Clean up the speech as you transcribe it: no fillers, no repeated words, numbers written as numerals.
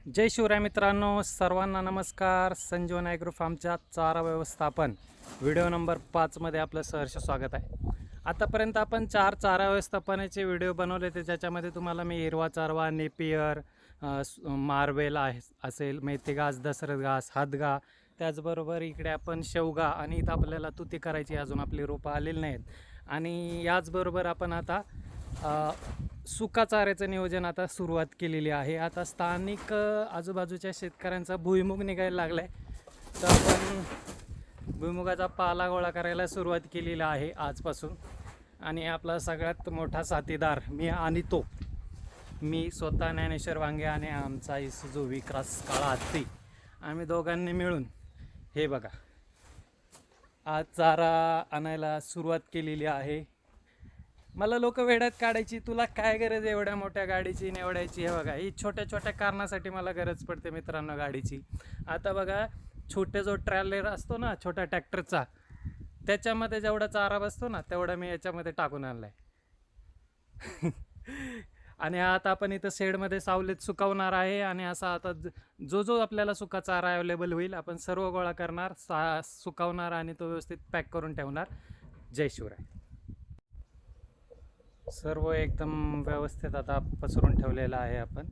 जय शिवराय मित्रांनो, सर्वांना नमस्कार. संजीवन ॲग्रो फार्मच्या चारा व्यवस्थापन व्हिडिओ नंबर 5 मध्ये आपलं सहर्ष स्वागत आहे. आतापर्यंत आपण चारा व्यवस्थापनाचे व्हिडिओ बनवले ते ज्याच्यामध्ये तुम्हाला मी हिरवा चारवा, नेपियर, मार्वेल आहे असेल, मेथी घास, दसरथ घास, हातगा, त्याचबरोबर इकडे आपण शेवगा आणि इथं आपल्याला तुती करायची, अजून आपली रोपं आलेली नाहीत. आणि याचबरोबर आपण आता सुका चाऱ्याचं नियोजन आता सुरुवात केलेली आहे. आता स्थानिक आजूबाजूच्या शेतकऱ्यांचा भुईमुग निघायला लागला आहे, तर आपण भुईमुगाचा पाला गोळा करायला सुरुवात केलेली आहे आजपासून. आणि आपला सगळ्यात मोठा साथीदार मी स्वतः ज्ञानेश्वर वांगे आणि आमचा इसुजू विकास काळा हत्ती, आम्ही दोघांनी मिळून हे बघा आज चारा आणायला सुरुवात केलेली आहे. मला लोक वेड्यात काढायची, तुला काय गरज एवढ्या मोठ्या गाडीची निवडायची. हे बघा, ही छोट्या छोट्या कारणासाठी मला गरज पडते मित्रांनो गाडीची. आता बघा, छोटे जो ट्रॅलर असतो ना छोट्या ट्रॅक्टरचा, त्याच्यामध्ये जेवढा चारा बसतो ना तेवढा मी याच्यामध्ये टाकून आणलाय. आणि आता आपण इथं शेडमध्ये सावलीत सुकवणार आहे. आणि असा आता जो आपल्याला सुका चारा अवेलेबल होईल आपण सर्व गोळा करणार, सुकवणार आणि तो व्यवस्थित पॅक करून ठेवणार. जय शिवराय. सर्व एकदम व्यवस्थित आता पसरून ठेवलेलं आहे आपण.